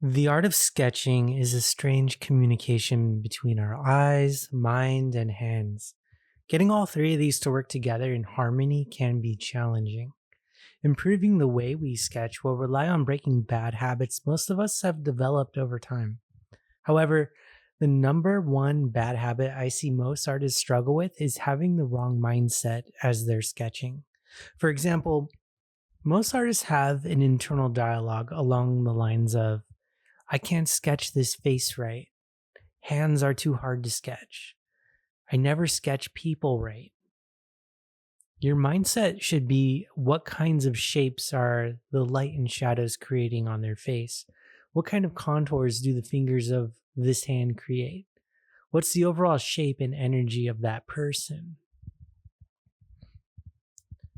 The art of sketching is a strange communication between our eyes, mind, and hands. Getting all three of these to work together in harmony can be challenging. Improving the way we sketch will rely on breaking bad habits most of us have developed over time. However, the number one bad habit I see most artists struggle with is having the wrong mindset as they're sketching. For example, most artists have an internal dialogue along the lines of, I can't sketch this face right. Hands are too hard to sketch. I never sketch people right. Your mindset should be, what kinds of shapes are the light and shadows creating on their face? What kind of contours do the fingers of this hand create? What's the overall shape and energy of that person?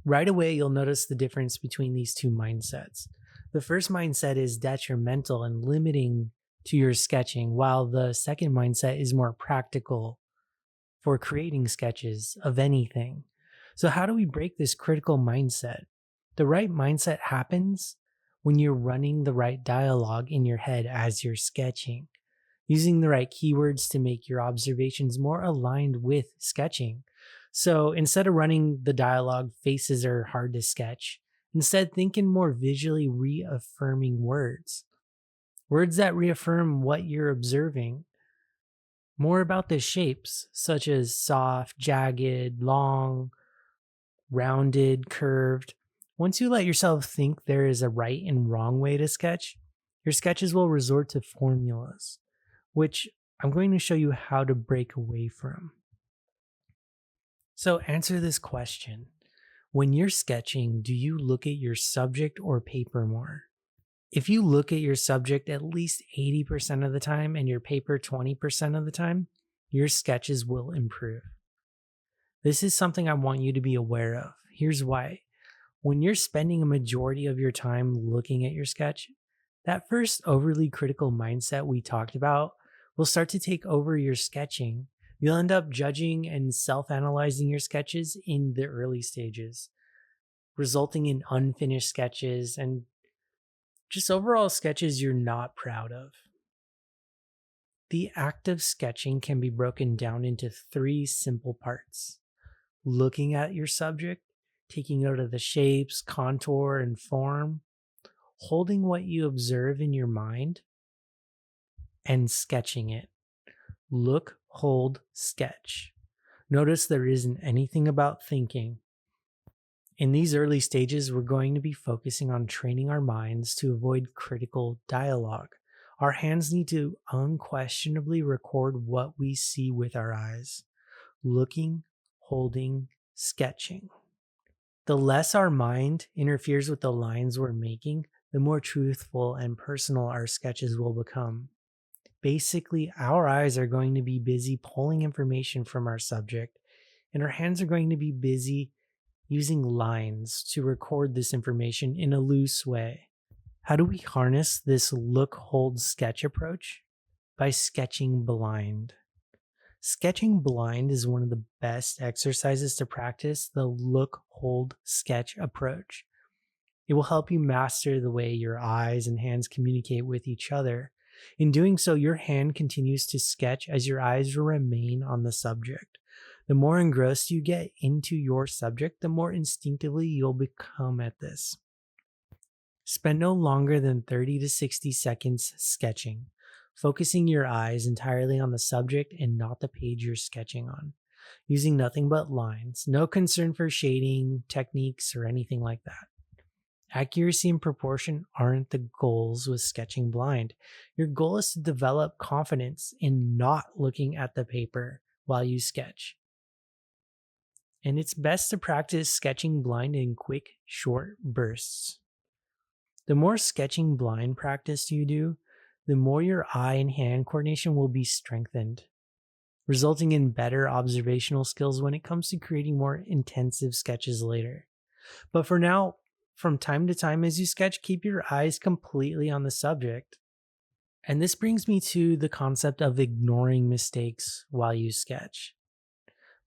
Right away, you'll notice the difference between these two mindsets. The first mindset is detrimental and limiting to your sketching, while the second mindset is more practical for creating sketches of anything. So, how do we break this critical mindset? The right mindset happens when you're running the right dialogue in your head as you're sketching, using the right keywords to make your observations more aligned with sketching. So instead of running the dialogue, faces are hard to sketch. Instead, think in more visually reaffirming words. Words that reaffirm what you're observing. More about the shapes, such as soft, jagged, long, rounded, curved. Once you let yourself think there is a right and wrong way to sketch, your sketches will resort to formulas, which I'm going to show you how to break away from. So answer this question. When you're sketching, do you look at your subject or paper more? If you look at your subject at least 80% of the time and your paper 20% of the time, your sketches will improve. This is something I want you to be aware of. Here's why. When you're spending a majority of your time looking at your sketch, that first overly critical mindset we talked about will start to take over your sketching. You'll end up judging and self-analyzing your sketches in the early stages, resulting in unfinished sketches and just overall sketches you're not proud of. The act of sketching can be broken down into three simple parts: looking at your subject, taking note of the shapes, contour, and form, holding what you observe in your mind, and sketching it. Look, hold, sketch. Notice there isn't anything about thinking. In these early stages, we're going to be focusing on training our minds to avoid critical dialogue. Our hands need to unquestionably record what we see with our eyes. Looking, holding, sketching. The less our mind interferes with the lines we're making, the more truthful and personal our sketches will become. Basically, our eyes are going to be busy pulling information from our subject, and our hands are going to be busy using lines to record this information in a loose way. How do we harness this look, hold, sketch approach? By sketching blind. Sketching blind is one of the best exercises to practice the look, hold, sketch approach. It will help you master the way your eyes and hands communicate with each other. In doing so, your hand continues to sketch as your eyes remain on the subject. The more engrossed you get into your subject, the more instinctively you'll become at this. Spend no longer than 30 to 60 seconds sketching, focusing your eyes entirely on the subject and not the page you're sketching on, using nothing but lines. No concern for shading, techniques, or anything like that. Accuracy and proportion aren't the goals with sketching blind. Your goal is to develop confidence in not looking at the paper while you sketch. And it's best to practice sketching blind in quick, short bursts. The more sketching blind practice you do, the more your eye and hand coordination will be strengthened, resulting in better observational skills when it comes to creating more intensive sketches later. But for now, from time to time as you sketch, keep your eyes completely on the subject. And this brings me to the concept of ignoring mistakes while you sketch.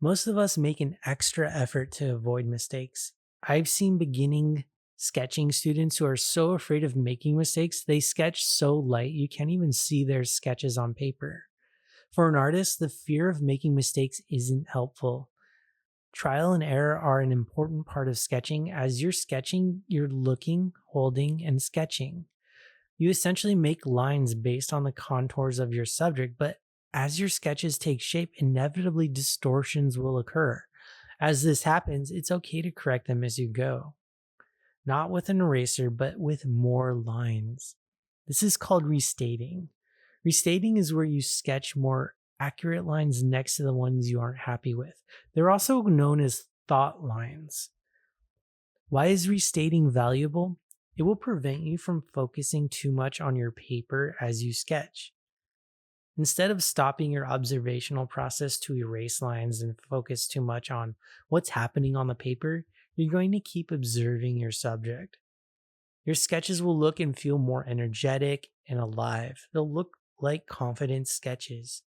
Most of us make an extra effort to avoid mistakes. I've seen beginning Sketching students who are so afraid of making mistakes, they sketch so light you can't even see their sketches on paper. For an artist, the fear of making mistakes isn't helpful. Trial and error are an important part of sketching. As you're sketching, you're looking, holding, and sketching. You essentially make lines based on the contours of your subject, but as your sketches take shape, inevitably distortions will occur. As this happens, it's okay to correct them as you go. Not with an eraser, but with more lines. This is called restating. Restating is where you sketch more accurate lines next to the ones you aren't happy with. They're also known as thought lines. Why is restating valuable? It will prevent you from focusing too much on your paper as you sketch. Instead of stopping your observational process to erase lines and focus too much on what's happening on the paper, you're going to keep observing your subject. Your sketches will look and feel more energetic and alive. They'll look like confident sketches.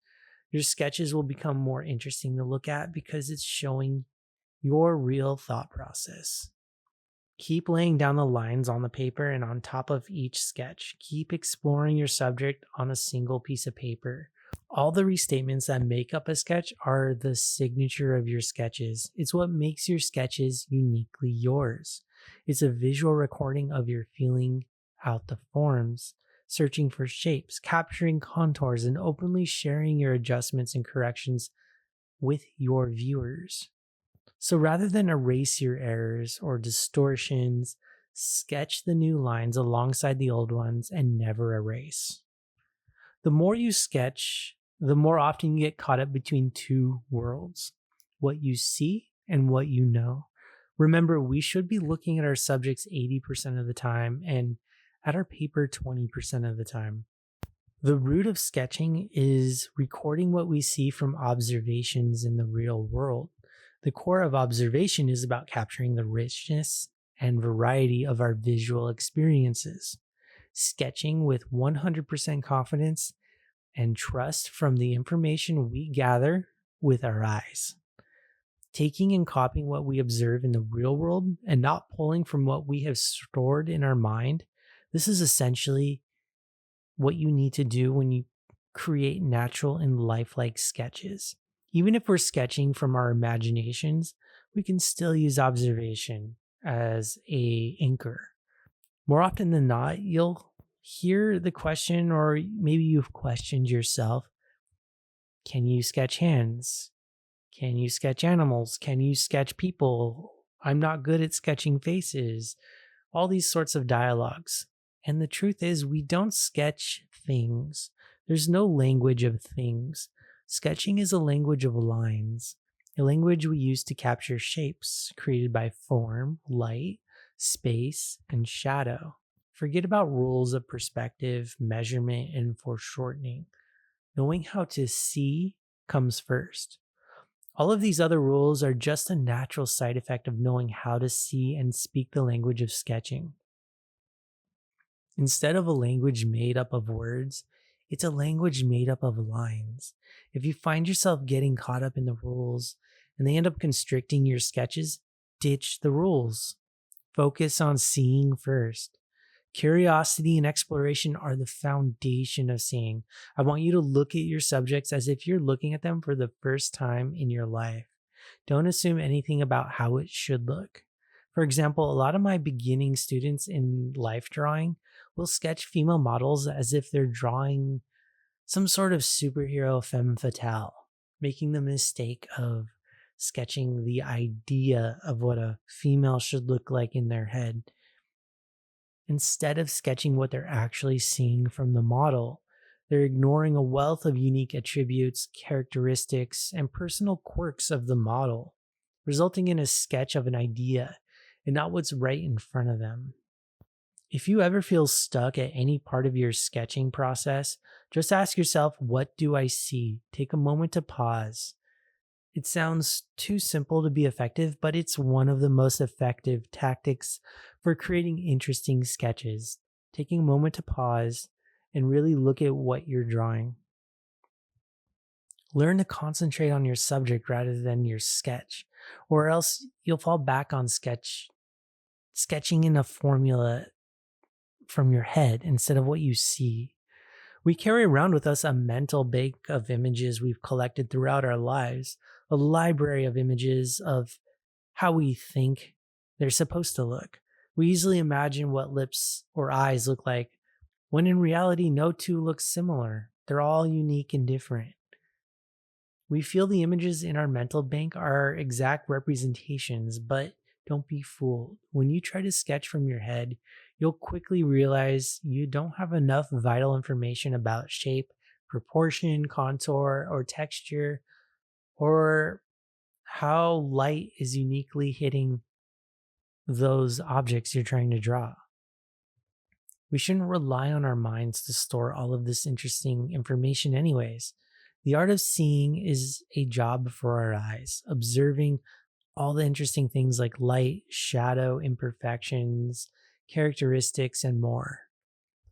Your sketches will become more interesting to look at because it's showing your real thought process. Keep laying down the lines on the paper and on top of each sketch. Keep exploring your subject on a single piece of paper. All the restatements that make up a sketch are the signature of your sketches. It's what makes your sketches uniquely yours. It's a visual recording of your feeling out the forms, searching for shapes, capturing contours, and openly sharing your adjustments and corrections with your viewers. So rather than erase your errors or distortions, sketch the new lines alongside the old ones and never erase. The more you sketch, the more often you get caught up between two worlds, what you see and what you know. Remember, we should be looking at our subjects 80% of the time and at our paper 20% of the time. The root of sketching is recording what we see from observations in the real world. The core of observation is about capturing the richness and variety of our visual experiences. Sketching with 100% confidence and trust from the information we gather with our eyes. Taking and copying what we observe in the real world and not pulling from what we have stored in our mind. This is essentially what you need to do when you create natural and lifelike sketches. Even if we're sketching from our imaginations, we can still use observation as a anchor. More often than not, you'll hear the question, or maybe you've questioned yourself, can you sketch hands? Can you sketch animals? Can you sketch people? I'm not good at sketching faces. All these sorts of dialogues. And the truth is, we don't sketch things. There's no language of things. Sketching is a language of lines, a language we use to capture shapes created by form, light, space, and shadow. Forget about rules of perspective, measurement, and foreshortening. Knowing how to see comes first. All of these other rules are just a natural side effect of knowing how to see and speak the language of sketching. Instead of a language made up of words, it's a language made up of lines. If you find yourself getting caught up in the rules and they end up constricting your sketches, ditch the rules. Focus on seeing first. Curiosity and exploration are the foundation of seeing. I want you to look at your subjects as if you're looking at them for the first time in your life. Don't assume anything about how it should look. For example, a lot of my beginning students in life drawing will sketch female models as if they're drawing some sort of superhero femme fatale, making the mistake of sketching the idea of what a female should look like in their head. Instead of sketching what they're actually seeing from the model, they're ignoring a wealth of unique attributes, characteristics, and personal quirks of the model, resulting in a sketch of an idea and not what's right in front of them. If you ever feel stuck at any part of your sketching process, just ask yourself, what do I see? Take a moment to pause. It sounds too simple to be effective, but it's one of the most effective tactics for creating interesting sketches. Taking a moment to pause and really look at what you're drawing. Learn to concentrate on your subject rather than your sketch, or else you'll fall back on sketch sketching in a formula from your head instead of what you see. We carry around with us a mental bank of images we've collected throughout our lives, a library of images of how we think they're supposed to look. We easily imagine what lips or eyes look like, when in reality, no two look similar. They're all unique and different. We feel the images in our mental bank are exact representations, but don't be fooled. When you try to sketch from your head, you'll quickly realize you don't have enough vital information about shape, proportion, contour, or texture, or how light is uniquely hitting those objects you're trying to draw. We shouldn't rely on our minds to store all of this interesting information, anyways. The art of seeing is a job for our eyes, observing all the interesting things like light, shadow, imperfections, characteristics, and more.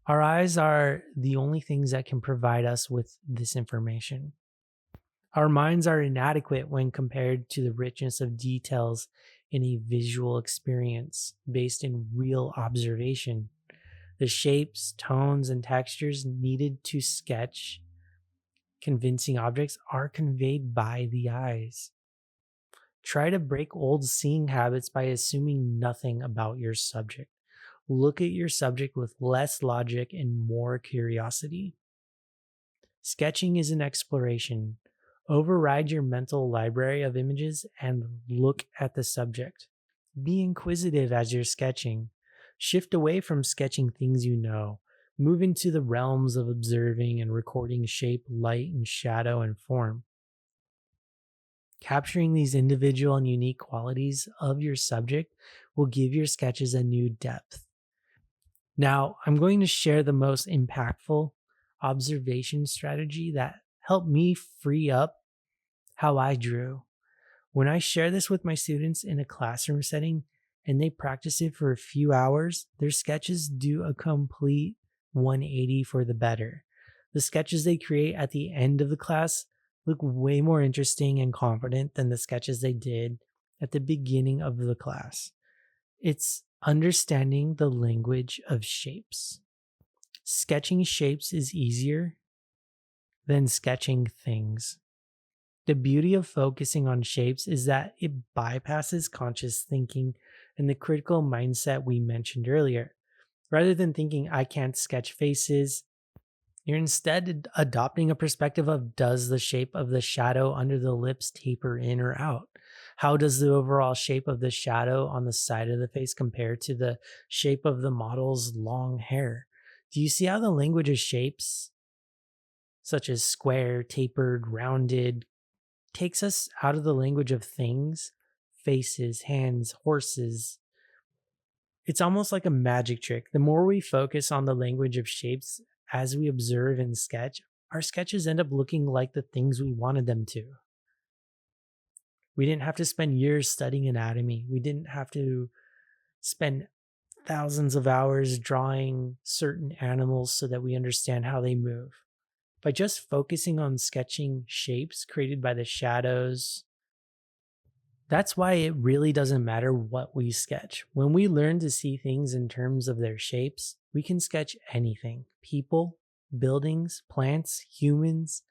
Our eyes are the only things that can provide us with this information. Our minds are inadequate when compared to the richness of details in a visual experience based in real observation. The shapes, tones, and textures needed to sketch convincing objects are conveyed by the eyes. Try to break old seeing habits by assuming nothing about your subject. Look at your subject with less logic and more curiosity. Sketching is an exploration. Override your mental library of images and look at the subject. Be inquisitive as you're sketching. Shift away from sketching things you know. Move into the realms of observing and recording shape, light, and shadow and form. Capturing these individual and unique qualities of your subject will give your sketches a new depth. Now, I'm going to share the most impactful observation strategy that helped me free up how I drew. When I share this with my students in a classroom setting and they practice it for a few hours, their sketches do a complete 180 for the better. The sketches they create at the end of the class look way more interesting and confident than the sketches they did at the beginning of the class. It's understanding the language of shapes. Sketching shapes is easier than sketching things. The beauty of focusing on shapes is that it bypasses conscious thinking and the critical mindset we mentioned earlier. Rather than thinking, I can't sketch faces, you're instead adopting a perspective of, does the shape of the shadow under the lips taper in or out? How does the overall shape of the shadow on the side of the face compare to the shape of the model's long hair? Do you see how the language of shapes, such as square, tapered, rounded, takes us out of the language of things, faces, hands, horses? It's almost like a magic trick. The more we focus on the language of shapes as we observe and sketch, our sketches end up looking like the things we wanted them to. We didn't have to spend years studying anatomy. We didn't have to spend thousands of hours drawing certain animals so that we understand how they move. By just focusing on sketching shapes created by the shadows, that's why it really doesn't matter what we sketch. When we learn to see things in terms of their shapes, we can sketch anything: people, buildings, plants, humans,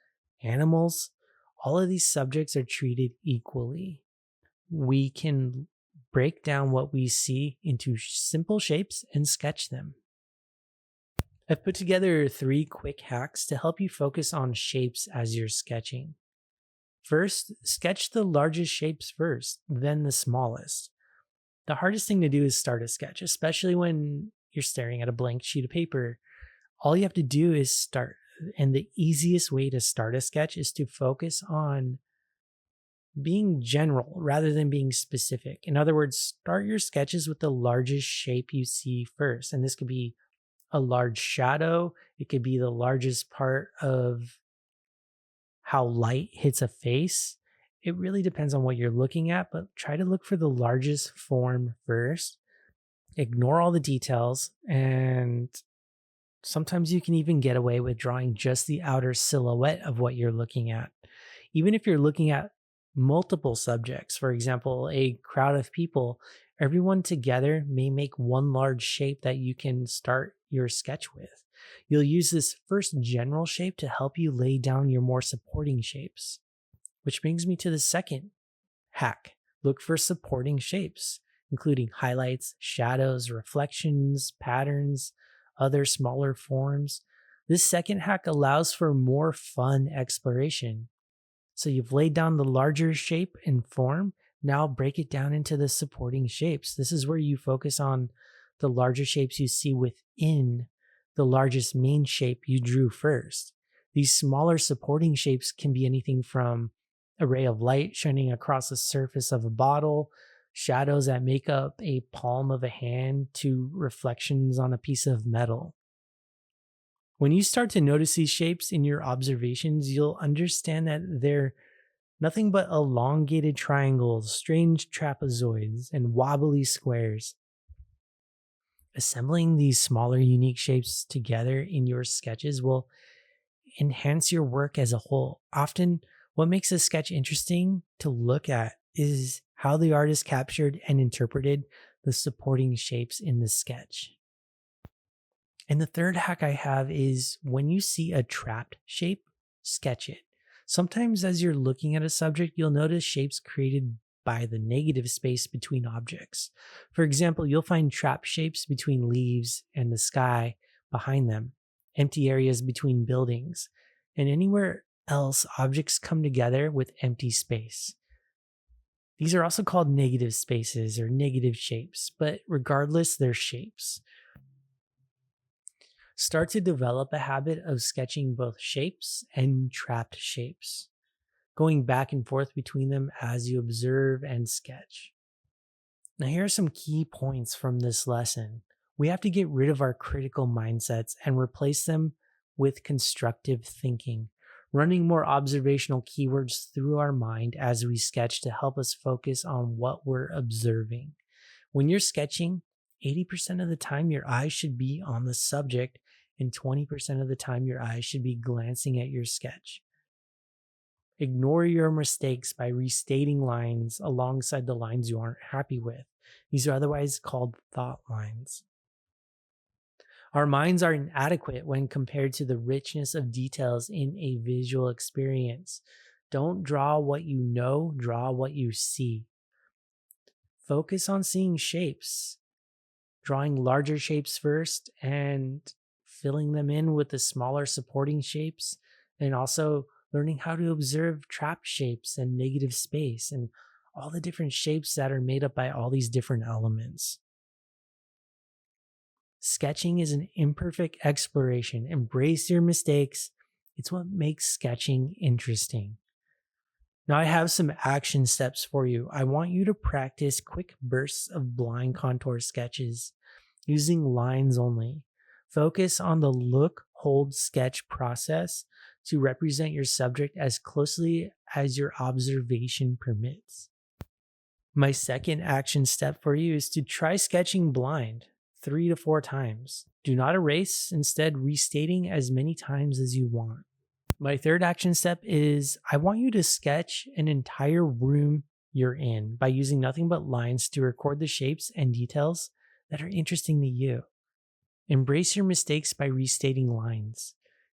animals. All of these subjects are treated equally. We can break down what we see into simple shapes and sketch them. I've put together 3 quick hacks to help you focus on shapes as you're sketching. First, sketch the largest shapes first, then the smallest. The hardest thing to do is start a sketch, especially when you're staring at a blank sheet of paper. All you have to do is start. And the easiest way to start a sketch is to focus on being general rather than being specific. In other words, start your sketches with the largest shape you see first. And this could be a large shadow. It could be the largest part of how light hits a face. It really depends on what you're looking at, but try to look for the largest form first. Ignore all the details, and sometimes you can even get away with drawing just the outer silhouette of what you're looking at. Even if you're looking at multiple subjects, for example, a crowd of people, Everyone together may make one large shape that you can start your sketch with. You'll use this first general shape to help you lay down your more supporting shapes. Which brings me to the second hack. Look for supporting shapes, including highlights, shadows, reflections, patterns, other smaller forms. This second hack allows for more fun exploration. So you've laid down the larger shape and form. Now break it down into the supporting shapes. This is where you focus on the larger shapes you see within the largest main shape you drew first. These smaller supporting shapes can be anything from a ray of light shining across the surface of a bottle, shadows that make up a palm of a hand, to reflections on a piece of metal. When you start to notice these shapes in your observations, you'll understand that they're nothing but elongated triangles, strange trapezoids, and wobbly squares. Assembling these smaller, unique shapes together in your sketches will enhance your work as a whole. Often, what makes a sketch interesting to look at is how the artist captured and interpreted the supporting shapes in the sketch. And the third hack I have is when you see a trapped shape, sketch it. Sometimes as you're looking at a subject, you'll notice shapes created by the negative space between objects. For example, you'll find trapped shapes between leaves and the sky behind them, empty areas between buildings, and anywhere else objects come together with empty space. These are also called negative spaces or negative shapes, but regardless, they're shapes. Start to develop a habit of sketching both shapes and trapped shapes, going back and forth between them as you observe and sketch. Now, here are some key points from this lesson. We have to get rid of our critical mindsets and replace them with constructive thinking, running more observational keywords through our mind as we sketch to help us focus on what we're observing. When you're sketching, 80% of the time your eyes should be on the subject, and 20% of the time your eyes should be glancing at your sketch. Ignore your mistakes by restating lines alongside the lines you aren't happy with. These are otherwise called thought lines. Our minds are inadequate when compared to the richness of details in a visual experience. Don't draw what you know, draw what you see. Focus on seeing shapes, drawing larger shapes first and filling them in with the smaller supporting shapes, and also learning how to observe trapped shapes and negative space and all the different shapes that are made up by all these different elements. Sketching is an imperfect exploration. Embrace your mistakes. It's what makes sketching interesting. Now I have some action steps for you. I want you to practice quick bursts of blind contour sketches using lines only. Focus on the look, hold, sketch process to represent your subject as closely as your observation permits. My second action step for you is to try sketching blind 3 to 4 times. Do not erase, instead restating as many times as you want. My third action step is I want you to sketch an entire room you're in by using nothing but lines to record the shapes and details that are interesting to you. Embrace your mistakes by restating lines.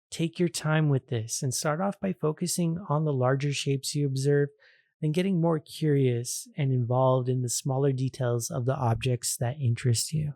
Take your time with this and start off by focusing on the larger shapes you observe, then getting more curious and involved in the smaller details of the objects that interest you.